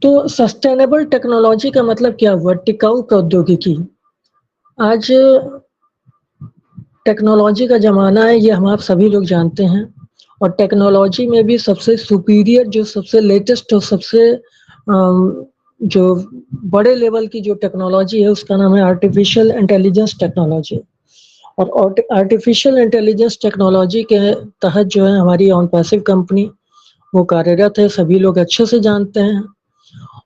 तो sustainable technology का मतलब क्या हुआ? टिकाऊ प्रौद्योगिकी। आज टेक्नोलॉजी का ज़माना है, ये हम आप सभी लोग जानते हैं और टेक्नोलॉजी में भी सबसे सुपीरियर जो सबसे लेटेस्ट और सबसे जो बड़े लेवल की जो टेक्नोलॉजी है उसका नाम है आर्टिफिशियल इंटेलिजेंस टेक्नोलॉजी। और आर्टिफिशियल इंटेलिजेंस टेक्नोलॉजी के तहत जो है हमारी ऑन पैसिव कंपनी वो कार्यरत है, सभी लोग अच्छे से जानते हैं।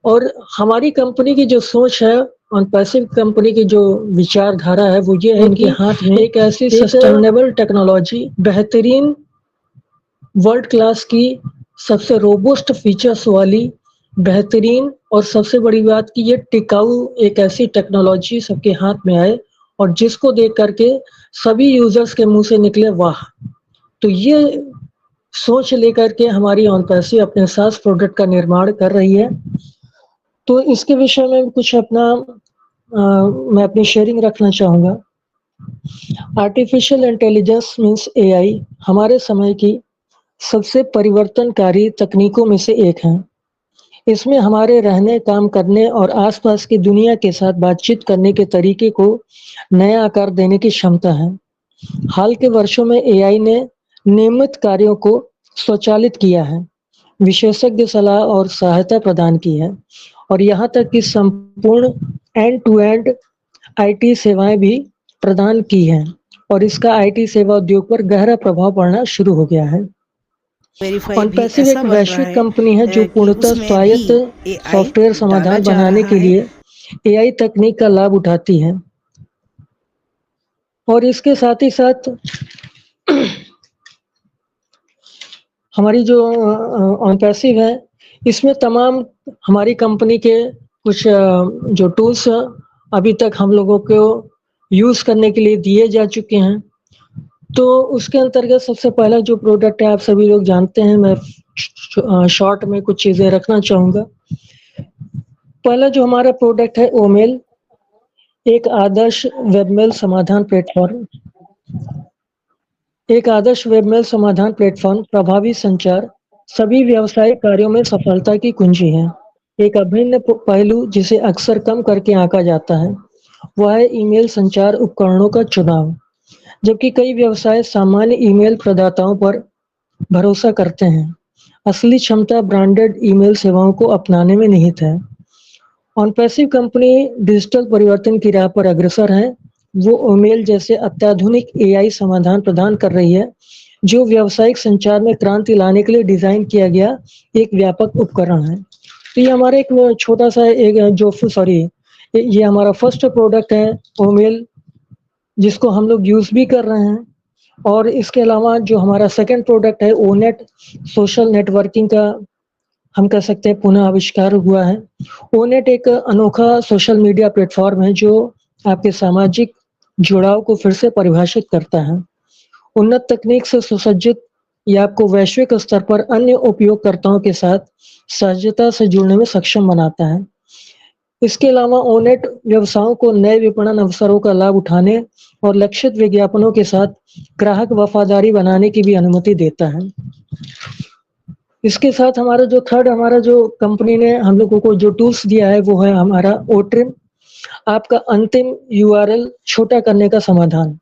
और हमारी कंपनी की जो सोच है ऑन पैसिव कंपनी की जो विचारधारा है वो ये है कि हाथ में एक ऐसी सस्टेनेबल टेक्नोलॉजी बेहतरीन वर्ल्ड क्लास की सबसे रोबस्ट फीचर्स वाली बेहतरीन और सबसे बड़ी बात कि ये टिकाऊ एक ऐसी टेक्नोलॉजी सबके हाथ में आए और जिसको देख करके सभी यूजर्स के मुंह से निकले वाह। तो ये सोच लेकर के हमारी ऑन पैसिव अपने साथ प्रोडक्ट का निर्माण कर रही है। तो इसके विषय में कुछ अपना मैं अपनी शेयरिंग रखना चाहूँगा। आर्टिफिशियल इंटेलिजेंस मीन्स एआई हमारे समय की सबसे परिवर्तनकारी तकनीकों में से एक है। इसमें हमारे रहने, काम करने और आसपास की दुनिया के साथ बातचीत करने के तरीके को नया आकार देने की क्षमता है। हाल के वर्षों में एआई ने नियमित कार्यों को स्वचालित किया है, विशेषज्ञ सलाह और सहायता प्रदान की है और यहाँ तक कि संपूर्ण एंड टू एंड आईटी सेवाएं भी प्रदान की हैं और इसका आईटी सेवा उद्योग पर गहरा प्रभाव पड़ना शुरू हो गया है। वेरीफाई भी ऑनपैसिव एक ऐसा बन रहा वैश्विक कंपनी है जो है कि पूर्णतः उसमें भी स्वायत्त एआई सॉफ्टवेयर डाला समाधान जा बनाने रहा के है। लिए एआई तकनीक का लाभ उठाती है और इसके साथ ही साथ हमारी जो ऑनपैसिव है इसमें तमाम हमारी कंपनी के कुछ जो टूल्स अभी तक हम लोगों को यूज करने के लिए दिए जा चुके हैं। तो उसके अंतर्गत सबसे पहला जो प्रोडक्ट है आप सभी लोग जानते हैं, मैं शॉर्ट में कुछ चीजें रखना चाहूँगा। पहला जो हमारा प्रोडक्ट है ओमेल, एक आदर्श वेबमेल समाधान प्लेटफॉर्म। एक आदर्श वेबमेल समाधान प्लेटफॉर्म प्रभावी संचार सभी व्यावसायिक कार्यों में सफलता की कुंजी है। एक अभिन्न पहलू जिसे अक्सर कम करके आंका जाता है वह है ईमेल संचार उपकरणों का चुनाव। जबकि कई व्यवसाय सामान्य ईमेल प्रदाताओं पर भरोसा करते हैं, असली क्षमता ब्रांडेड ईमेल सेवाओं को अपनाने में निहित है। ऑनपैसिव कंपनी डिजिटल परिवर्तन की राह पर अग्रसर है। वो ईमेल जैसे अत्याधुनिक एआई समाधान प्रदान कर रही है जो व्यावसायिक संचार में क्रांति लाने के लिए डिजाइन किया गया एक व्यापक उपकरण है। तो ये हमारा एक छोटा सा एक जो सॉरी ये हमारा फर्स्ट प्रोडक्ट है ओमेल, जिसको हम लोग यूज भी कर रहे हैं। और इसके अलावा जो हमारा सेकंड प्रोडक्ट है ओनेट, सोशल नेटवर्किंग का हम कह सकते हैं पुनः आविष्कार हुआ है। ओनेट एक अनोखा सोशल मीडिया प्लेटफॉर्म है जो आपके सामाजिक जुड़ाव को फिर से परिभाषित करता है। उन्नत तकनीक से सुसज्जित ये आपको वैश्विक स्तर पर अन्य उपयोगकर्ताओं के साथ सहजता से जुड़ने में सक्षम बनाता है। इसके अलावा ओनेट व्यवसायों को नए विपणन अवसरों का लाभ उठाने और लक्षित विज्ञापनों के साथ ग्राहक वफादारी बनाने की भी अनुमति देता है। इसके साथ हमारा जो कंपनी ने हम लोगों को जो टूल्स दिया है वो है हमारा ओट्रिम, आपका अंतिम यूआरएल छोटा करने का समाधान।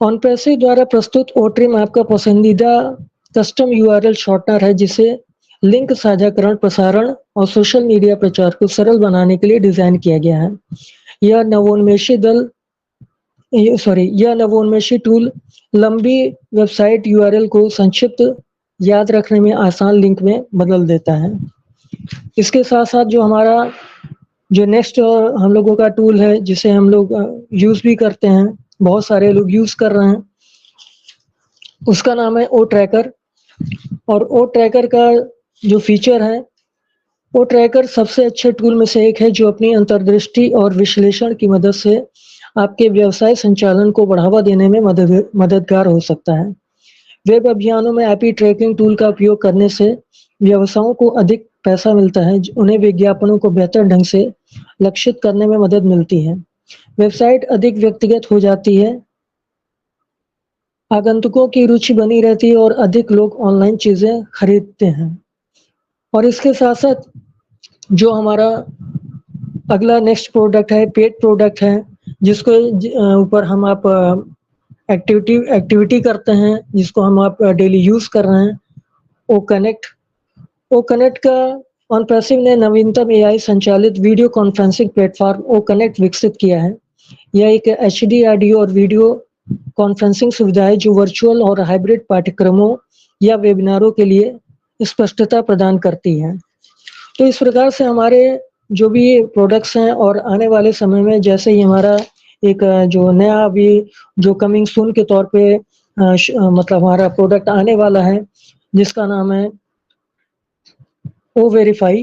ऑनपैसिव द्वारा प्रस्तुत ओट्रिम आपका पसंदीदा कस्टम यूआरएल शॉर्टनर है जिसे लिंक साझाकरण, प्रसारण और सोशल मीडिया प्रचार को सरल बनाने के लिए डिजाइन किया गया है। यह नवोन्मेषी टूल लंबी वेबसाइट यूआरएल को संक्षिप्त याद रखने में आसान लिंक में बदल देता है। इसके साथ साथ जो नेक्स्ट हम लोगों का टूल है जिसे हम लोग यूज भी करते हैं, बहुत सारे लोग यूज कर रहे हैं, उसका नाम है ओ ट्रैकर। और ओ ट्रैकर का जो फीचर है, ओ ट्रैकर सबसे अच्छे टूल में से एक है जो अपनी अंतर्दृष्टि और विश्लेषण की मदद से आपके व्यवसाय संचालन को बढ़ावा देने में मददगार हो सकता है। वेब अभियानों में एपी ट्रैकिंग टूल का उपयोग करने से व्यवसायों को अधिक पैसा मिलता है, उन्हें विज्ञापनों को बेहतर ढंग से लक्षित करने में मदद मिलती है। वेबसाइट अधिक व्यक्तिगत हो जाती है, आगंतुकों की रुचि बनी रहती है और अधिक लोग ऑनलाइन चीजें खरीदते हैं। और इसके साथ-साथ जो हमारा अगला नेक्स्ट प्रोडक्ट है, पेड प्रोडक्ट है, जिसको ऊपर हम आप एक्टिविटी करते हैं, जिसको हम आप डेली यूज़ कर रहे हैं, ओ कनेक्ट। ओ कनेक्ट का ऑनपैसिव ने नवीनतम एआई संचालित video conferencing platform O connect विकसित किया है। यह एक एचडी ऑडियो और वीडियो कॉन्फ्रेंसिंग सुविधा है जो वर्चुअल और हाइब्रिड पाठ्यक्रमों या वेबिनारों के लिए स्पष्टता प्रदान करती है। तो इस प्रकार से हमारे जो भी प्रोडक्ट्स हैं और आने वाले समय में जैसे ही हमारा एक जो नया अभी जो कमिंग सून के तौर पे मतलब हमारा प्रोडक्ट आने वाला है, जिसका नाम है ओ वेरीफाई।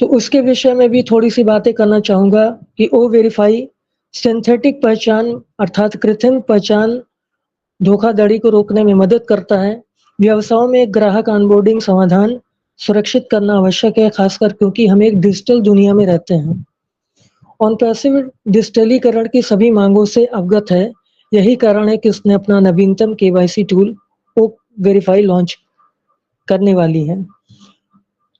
तो उसके विषय में भी थोड़ी-सी बातें करना चाहूँगा कि ओ वेरीफाई सिंथेटिक पहचान अर्थात कृत्रिम पहचान धोखाधड़ी को रोकने में मदद करता है। व्यवसायों में ग्राहक ऑनबोर्डिंग समाधान सुरक्षित करना आवश्यक है, खासकर क्योंकि हम एक डिजिटल दुनिया में रहते हैं। ऑनपैसिव डिजिटलीकरण की सभी मांगों से अवगत है। यही कारण है कि उसने अपना नवीनतम केवाईसी टूल ओ वेरीफाई लॉन्च करने वाली है।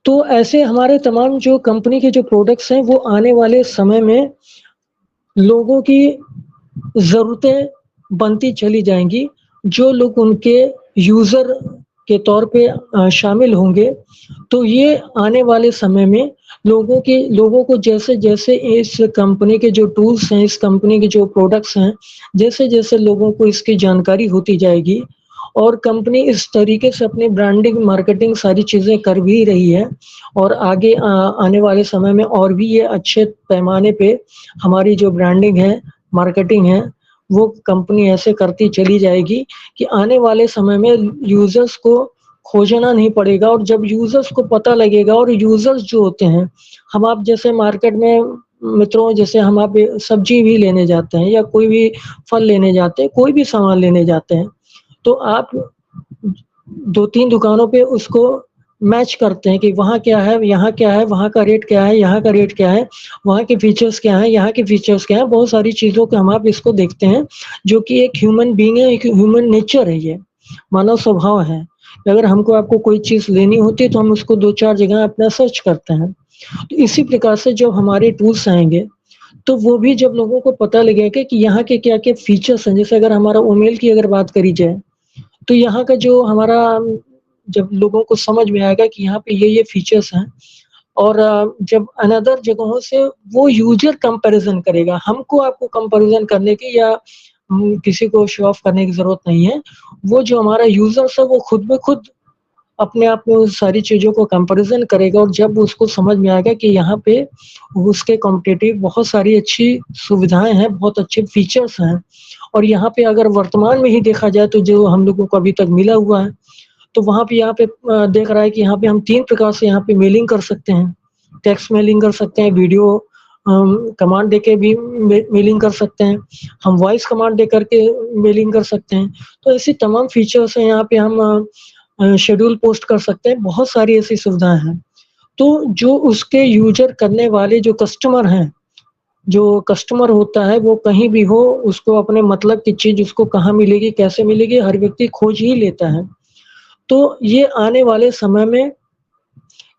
तो ऐसे हमारे तमाम जो कंपनी के जो प्रोडक्ट्स हैं, वो आने वाले समय में लोगों की ज़रूरतें बनती चली जाएँगी। जो लोग उनके यूज़र के तौर पे शामिल होंगे, तो ये आने वाले समय में लोगों को जैसे-जैसे इस कंपनी के जो टूल्स हैं, इस कंपनी के जो प्रोडक्ट्स हैं, जैसे-जैसे लोगों को इसकी जानकारी होती जाएगी और कंपनी इस तरीके से अपनी ब्रांडिंग, मार्केटिंग सारी चीज़ें कर भी रही है और आगे आने वाले समय में और भी ये अच्छे पैमाने पे हमारी जो ब्रांडिंग है, मार्केटिंग है, वो कंपनी ऐसे करती चली जाएगी कि आने वाले समय में यूज़र्स को खोजना नहीं पड़ेगा और जब यूज़र्स को पता लगेगा और यूज़र्स जो होते हैं, हम आप जैसे मार्केट में मित्रों जैसे हम आप सब्ज़ी भी लेने जाते हैं या कोई भी फल लेने जाते हैं, कोई भी सामान लेने जाते हैं, तो आप 2-3 दुकानों पे उसको मैच करते हैं कि वहाँ क्या है, यहाँ क्या है, वहाँ का रेट क्या है, यहाँ का रेट क्या है, वहाँ के फीचर्स क्या हैं, यहाँ के फीचर्स क्या हैं, बहुत सारी चीज़ों को हम आप इसको देखते हैं, जो कि एक ह्यूमन बीइंग है, एक ह्यूमन नेचर है ये, मानव स्वभाव है। अगर हमको आपको कोई चीज़ लेनी होती है तो हम उसको 2-4 जगह अपना सर्च करते हैं। तो इसी प्रकार से जब हमारे टूल्स आएँगे, तो वो भी जब लोगों को पता लगेगा कि यहाँ के क्या-क्या फीचर्स हैं, जैसे अगर हमारा ओमेल की अगर बात करी जाए, तो यहाँ का जो हमारा जब लोगों को समझ में आएगा कि यहाँ पे ये फीचर्स हैं और जब अनदर जगहों से वो यूज़र कंपैरिज़न करेगा, हमको आपको कंपैरिज़न करने की या किसी को शो ऑफ करने की ज़रूरत नहीं है। वो जो हमारा यूज़र्स है वो खुद ब खुद अपने आप में उस सारी चीज़ों को कंपैरिज़न करेगा और जब उसको समझ में आएगा कि यहाँ पे उसके कॉम्पिटिटिव बहुत सारी अच्छी सुविधाएँ हैं, बहुत अच्छे फीचर्स हैं और यहाँ पे अगर वर्तमान में ही देखा जाए तो जो हम लोगों को अभी तक मिला हुआ है, तो वहाँ पे यहाँ पे देख रहा है कि यहाँ पे हम 3 प्रकार से यहाँ पे मेलिंग कर सकते हैं। टेक्स्ट मेलिंग कर सकते हैं, वीडियो कमांड देके भी मेलिंग कर सकते हैं, हम वॉइस कमांड दे करके मेलिंग कर सकते हैं। तो ऐसी तमाम फीचर्स हैं यहाँ पे हम शेड्यूल पोस्ट कर सकते हैं, बहुत सारी ऐसी सुविधाएँ हैं। तो जो उसके यूज़र करने वाले जो कस्टमर हैं, जो कस्टमर होता है वो कहीं भी हो, उसको अपने मतलब की चीज़ उसको कहाँ मिलेगी, कैसे मिलेगी, हर व्यक्ति खोज ही लेता है। तो ये आने वाले समय में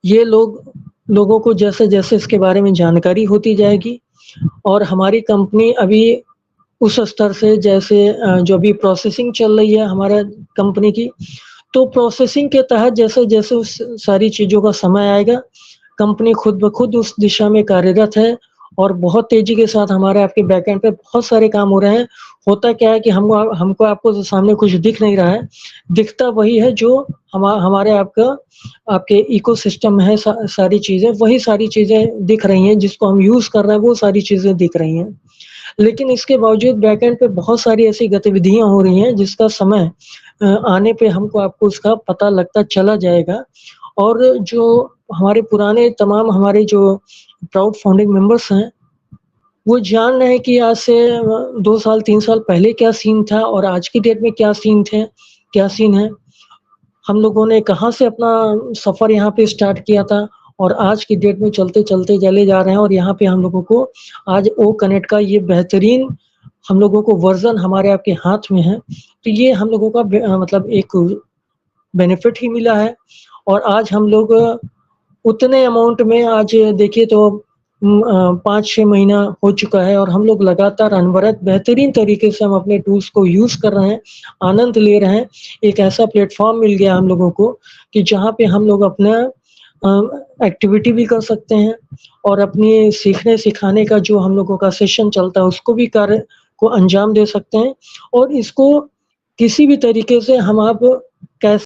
ये लोगों को जैसे-जैसे इसके बारे में जानकारी होती जाएगी और हमारी कंपनी अभी उस स्तर से जैसे जो अभी प्रोसेसिंग चल रही है हमारा कंपनी की, तो प्रोसेसिंग के तहत जैसे-जैसे उस सारी चीज़ों का समय आएगा, कंपनी खुद ब खुद उस दिशा में कार्यरत है और बहुत तेज़ी के साथ हमारे आपके बैकएंड पे बहुत सारे काम हो रहे हैं। होता क्या है कि हमको आपको सामने कुछ दिख नहीं रहा है, दिखता वही है जो हमारे आपके इकोसिस्टम में है सारी चीज़ें, वही सारी चीज़ें दिख रही हैं, जिसको हम यूज़ कर रहे हैं, वो सारी चीज़ें दिख रही हैं। लेकिन इसके बावजूद बैकएंड पे बहुत सारी ऐसी गतिविधियाँ हो रही हैं, जिसका समय आने पे हमको आपको उसका पता लगता चला जाएगा और जो हमारे पुराने तमाम हमारे जो प्राउड फाउंडिंग मेंबर्स हैं, वो जान रहे हैं कि आज से 2 साल, 3 साल पहले क्या सीन था और आज की डेट में क्या सीन है। हम लोगों ने कहाँ से अपना सफ़र यहाँ पे स्टार्ट किया था और आज की डेट में चलते-चलते चले जा रहे हैं और यहाँ पे हम लोगों को आज ओ कनेक्ट का ये बेहतरीन हम लोगों को वर्ज़न हमारे आपके हाथ में है। तो ये हम लोगों का मतलब एक बेनिफिट ही मिला है और आज हम लोग उतने अमाउंट में आज देखिए तो 5-6 महीना हो चुका है और हम लोग लगातार अनवरत बेहतरीन तरीके से हम अपने टूल्स को यूज़ कर रहे हैं, आनंद ले रहे हैं। एक ऐसा प्लेटफ़ॉर्म मिल गया हम लोगों को कि जहाँ पे हम लोग अपना एक्टिविटी भी कर सकते हैं और अपनी सीखने-सिखाने का जो हम लोगों का सेशन चलता है, उसको भी कार्य को अंजाम दे सकते हैं और इसको किसी भी तरीके से हम आप कैस